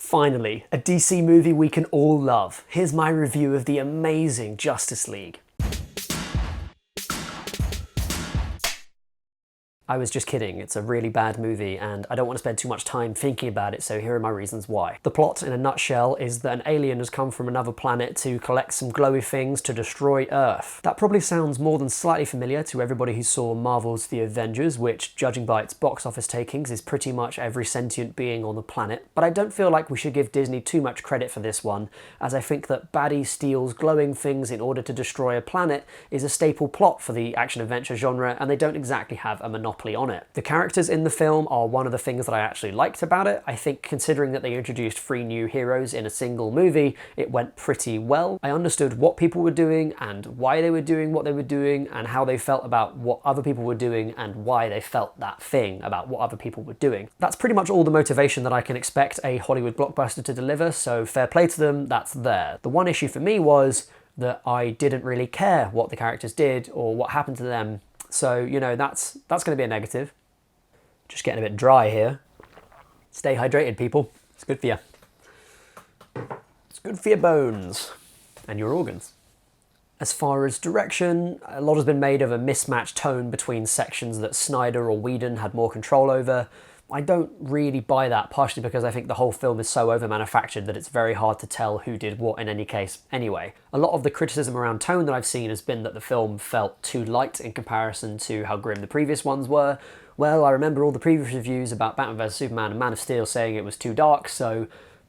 Finally, a DC movie we can all love. Here's my review of the amazing Justice League. I was just kidding, it's a really bad movie and I don't want to spend too much time thinking about it, so here are my reasons why. The plot, in a nutshell, is that an alien has come from another planet to collect some glowy things to destroy Earth. That probably sounds more than slightly familiar to everybody who saw Marvel's The Avengers, which, judging by its box office takings, is pretty much every sentient being on the planet. But I don't feel like we should give Disney too much credit for this one, as I think that baddie steals glowing things in order to destroy a planet is a staple plot for the action-adventure genre, and they don't exactly have a monopoly on it. The characters in the film are one of the things that I actually liked about it. I think considering that they introduced 3 new heroes in a single movie, it went pretty well. I understood what people were doing and why they were doing what they were doing and how they felt about what other people were doing and why they felt that thing about what other people were doing. That's pretty much all the motivation that I can expect a Hollywood blockbuster to deliver, so fair play to them, that's there. The one issue for me was that I didn't really care what the characters did or what happened to them. So, you know, that's going to be a negative. Just getting a bit dry here. Stay hydrated, people. It's good for you. It's good for your bones and your organs. As far as direction, a lot has been made of a mismatched tone between sections that Snyder or Whedon had more control over. I don't really buy that, partially because I think the whole film is so over-manufactured that it's very hard to tell who did what in any case anyway. A lot of the criticism around tone that I've seen has been that the film felt too light in comparison to how grim the previous ones were. Well, I remember all the previous reviews about Batman vs Superman and Man of Steel saying it was too dark, so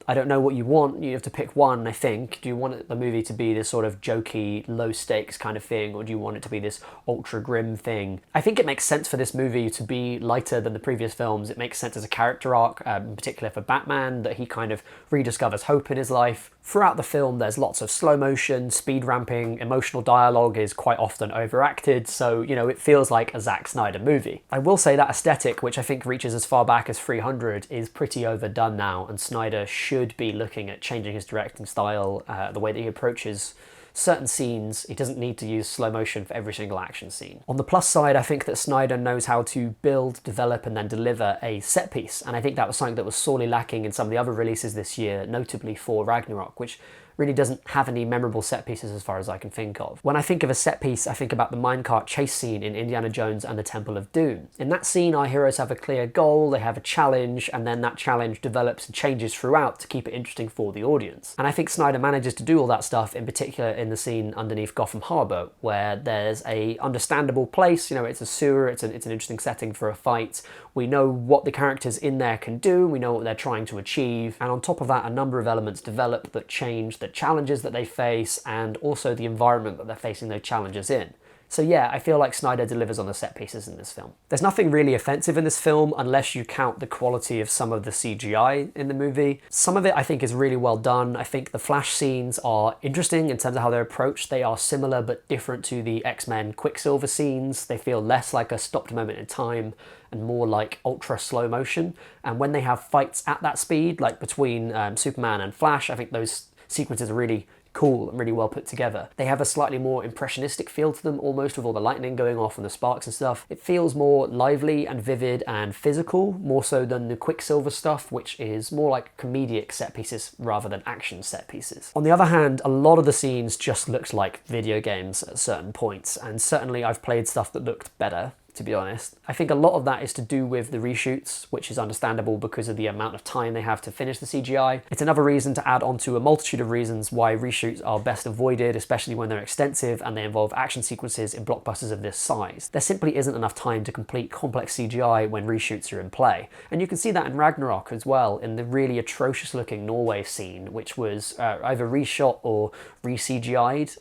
I don't know what you want. You have to pick one, I think. Do you want the movie to be this sort of jokey, low-stakes kind of thing, or do you want it to be this ultra-grim thing? I think it makes sense for this movie to be lighter than the previous films. It makes sense as a character arc, in particular for Batman, that he kind of rediscovers hope in his life. Throughout the film, there's lots of slow motion, speed ramping, emotional dialogue is quite often overacted, so, you know, it feels like a Zack Snyder movie. I will say that aesthetic, which I think reaches as far back as 300, is pretty overdone now, and Snyder should be looking at changing his directing style, the way that he approaches certain scenes. He doesn't need to use slow motion for every single action scene. On the plus side, I think that Snyder knows how to build, develop, and then deliver a set piece, and I think that was something that was sorely lacking in some of the other releases this year, notably for Ragnarok, which really doesn't have any memorable set pieces as far as I can think of. When I think of a set piece, I think about the minecart chase scene in Indiana Jones and the Temple of Doom. In that scene, our heroes have a clear goal, they have a challenge, and then that challenge develops and changes throughout to keep it interesting for the audience. And I think Snyder manages to do all that stuff, in particular in the scene underneath Gotham Harbor, where there's a understandable place, you know, it's a sewer, it's an interesting setting for a fight. We know what the characters in there can do, we know what they're trying to achieve, and on top of that, a number of elements develop that change the challenges that they face and also the environment that they're facing those challenges in. So yeah, I feel like Snyder delivers on the set pieces in this film. There's nothing really offensive in this film unless you count the quality of some of the CGI in the movie. Some of it I think is really well done. I think the Flash scenes are interesting in terms of how they're approached. They are similar but different to the X-Men Quicksilver scenes. They feel less like a stopped moment in time and more like ultra slow motion. And when they have fights at that speed, like between Superman and Flash, I think those sequences are really cool and really well put together. They have a slightly more impressionistic feel to them, almost, with all the lightning going off and the sparks and stuff. It feels more lively and vivid and physical, more so than the Quicksilver stuff, which is more like comedic set pieces rather than action set pieces. On the other hand, a lot of the scenes just looked like video games at certain points, and certainly I've played stuff that looked better, to be honest. I think a lot of that is to do with the reshoots, which is understandable because of the amount of time they have to finish the CGI. It's another reason to add on to a multitude of reasons why reshoots are best avoided, especially when they're extensive and they involve action sequences in blockbusters of this size. There simply isn't enough time to complete complex CGI when reshoots are in play. And you can see that in Ragnarok as well, in the really atrocious looking Norway scene, which was either reshot or re-CGI'd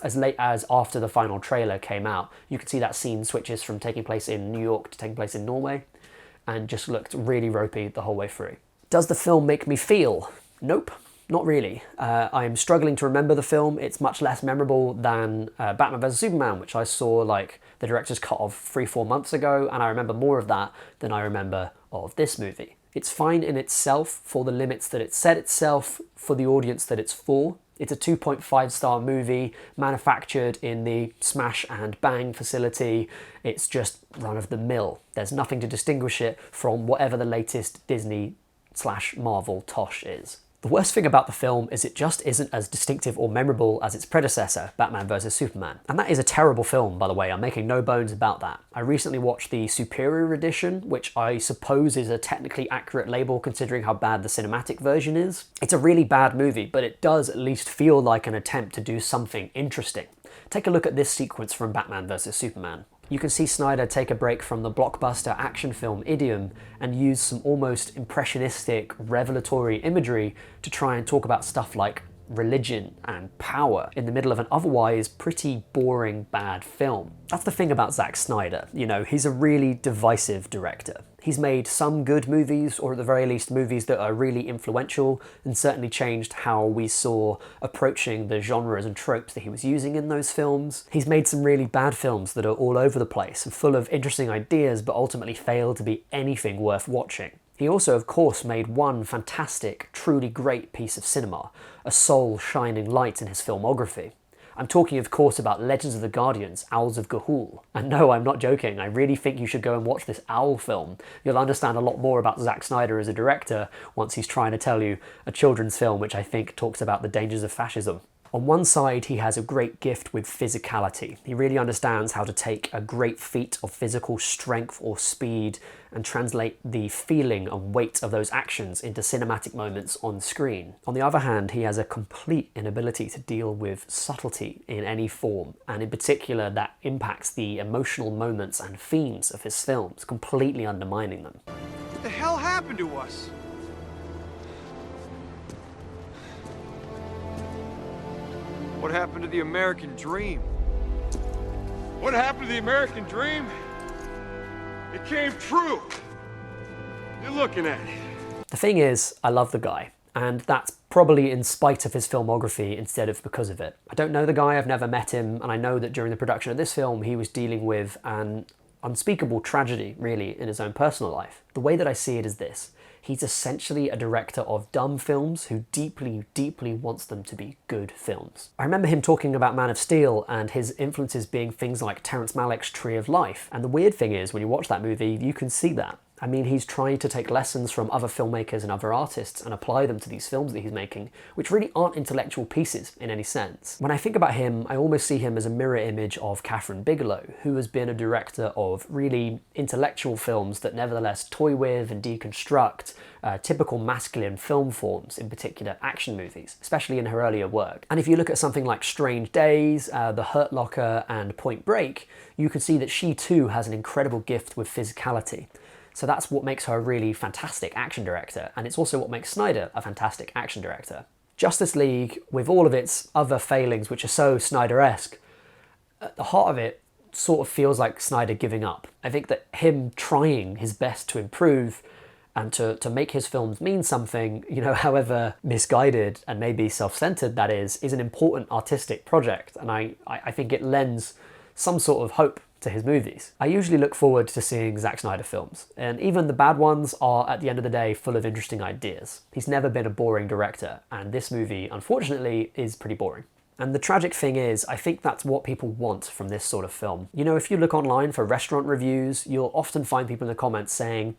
as late as after the final trailer came out. You can see that scene switches from taking place in New York to taking place in Norway, and just looked really ropey the whole way through. Does the film make me feel? Nope, not really. I'm struggling to remember the film. It's much less memorable than Batman vs Superman, which I saw like the director's cut of 3-4 months ago, and I remember more of that than I remember of this movie. It's fine in itself for the limits that it set itself, for the audience that it's for. It's a 2.5-star movie manufactured in the smash and bang facility. It's just run-of-the-mill. There's nothing to distinguish it from whatever the latest Disney DC/Marvel tosh is. The worst thing about the film is it just isn't as distinctive or memorable as its predecessor, Batman vs Superman. And that is a terrible film, by the way, I'm making no bones about that. I recently watched the Superior Edition, which I suppose is a technically accurate label considering how bad the cinematic version is. It's a really bad movie, but it does at least feel like an attempt to do something interesting. Take a look at this sequence from Batman vs Superman. You can see Snyder take a break from the blockbuster action film idiom and use some almost impressionistic, revelatory imagery to try and talk about stuff like religion and power in the middle of an otherwise pretty boring, bad film. That's the thing about Zack Snyder. You know, he's a really divisive director. He's made some good movies, or at the very least movies that are really influential, and certainly changed how we saw approaching the genres and tropes that he was using in those films. He's made some really bad films that are all over the place and full of interesting ideas but ultimately fail to be anything worth watching. He also, of course, made one fantastic, truly great piece of cinema, a sole shining light in his filmography. I'm talking, of course, about Legends of the Guardians, Owls of Ga'Hoole. And no, I'm not joking, I really think you should go and watch this Owl film. You'll understand a lot more about Zack Snyder as a director once he's trying to tell you a children's film which I think talks about the dangers of fascism. On one side, he has a great gift with physicality. He really understands how to take a great feat of physical strength or speed and translate the feeling and weight of those actions into cinematic moments on screen. On the other hand, he has a complete inability to deal with subtlety in any form, and in particular that impacts the emotional moments and themes of his films, completely undermining them. What the hell happened to us? What happened to the American dream? What happened to the American dream? It came true. You're looking at it. The thing is, I love the guy, and that's probably in spite of his filmography instead of because of it. I don't know the guy, I've never met him, and I know that during the production of this film he was dealing with an unspeakable tragedy, really, in his own personal life. The way that I see it is this. He's essentially a director of dumb films who deeply, deeply wants them to be good films. I remember him talking about Man of Steel and his influences being things like Terrence Malick's Tree of Life. And the weird thing is, when you watch that movie, you can see that. I mean, he's trying to take lessons from other filmmakers and other artists and apply them to these films that he's making, which really aren't intellectual pieces in any sense. When I think about him, I almost see him as a mirror image of Catherine Bigelow, who has been a director of really intellectual films that nevertheless toy with and deconstruct typical masculine film forms, in particular action movies, especially in her earlier work. And if you look at something like Strange Days, The Hurt Locker, and Point Break, you can see that she too has an incredible gift with physicality. So that's what makes her a really fantastic action director, and it's also what makes Snyder a fantastic action director. Justice League, with all of its other failings which are so Snyder-esque, at the heart of it sort of feels like Snyder giving up. I think that him trying his best to improve and to make his films mean something, you know, however misguided and maybe self-centered that is an important artistic project, and I think it lends some sort of hope to his movies. I usually look forward to seeing Zack Snyder films, and even the bad ones are, at the end of the day, full of interesting ideas. He's never been a boring director, and this movie, unfortunately, is pretty boring. And the tragic thing is, I think that's what people want from this sort of film. You know, if you look online for restaurant reviews, you'll often find people in the comments saying,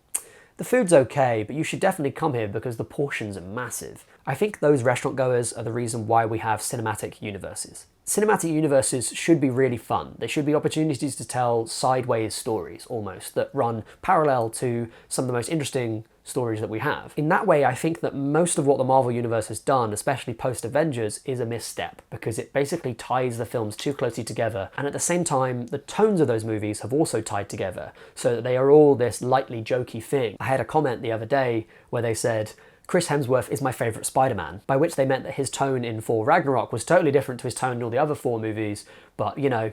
"The food's okay, but you should definitely come here because the portions are massive." I think those restaurant goers are the reason why we have cinematic universes. Cinematic universes should be really fun. They should be opportunities to tell sideways stories, almost, that run parallel to some of the most interesting stories that we have. In that way, I think that most of what the Marvel Universe has done, especially post-Avengers, is a misstep, because it basically ties the films too closely together, and at the same time, the tones of those movies have also tied together, so that they are all this lightly jokey thing. I had a comment the other day where they said, "Chris Hemsworth is my favourite Spider-Man," by which they meant that his tone in Thor Ragnarok was totally different to his tone in all the other Thor movies, but, you know,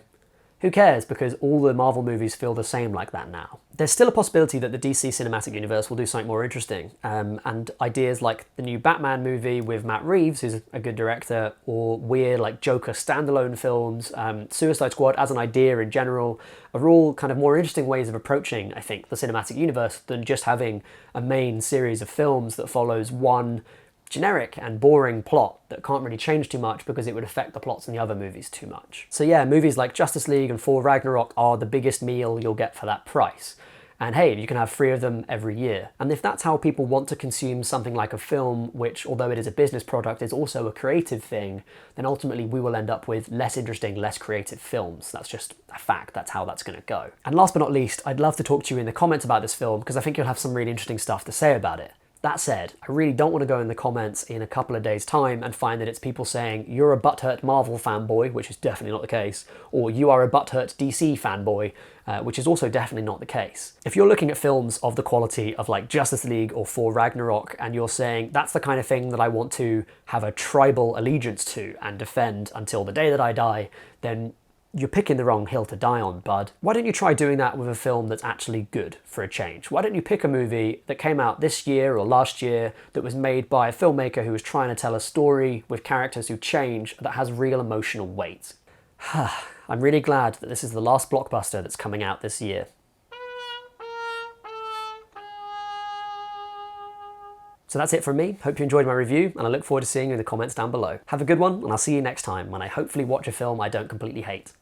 who cares, because all the Marvel movies feel the same like that now. There's still a possibility that the DC Cinematic Universe will do something more interesting, and ideas like the new Batman movie with Matt Reeves, who's a good director, or weird like Joker standalone films, Suicide Squad as an idea in general, are all kind of more interesting ways of approaching, I think, the cinematic universe than just having a main series of films that follows one generic and boring plot that can't really change too much because it would affect the plots in the other movies too much. So yeah, movies like Justice League and Thor Ragnarok are the biggest meal you'll get for that price. And hey, you can have 3 of them every year. And if that's how people want to consume something like a film, which although it is a business product, is also a creative thing, then ultimately we will end up with less interesting, less creative films. That's just a fact, that's how that's gonna go. And last but not least, I'd love to talk to you in the comments about this film because I think you'll have some really interesting stuff to say about it. That said, I really don't want to go in the comments in a couple of days' time and find that it's people saying, you're a butthurt Marvel fanboy, which is definitely not the case, or you are a butthurt DC fanboy, which is also definitely not the case. If you're looking at films of the quality of like Justice League or Thor Ragnarok and you're saying, that's the kind of thing that I want to have a tribal allegiance to and defend until the day that I die, then you're picking the wrong hill to die on, bud. Why don't you try doing that with a film that's actually good for a change? Why don't you pick a movie that came out this year or last year that was made by a filmmaker who was trying to tell a story with characters who change that has real emotional weight? I'm really glad that this is the last blockbuster that's coming out this year. So that's it from me. Hope you enjoyed my review, and I look forward to seeing you in the comments down below. Have a good one, and I'll see you next time when I hopefully watch a film I don't completely hate.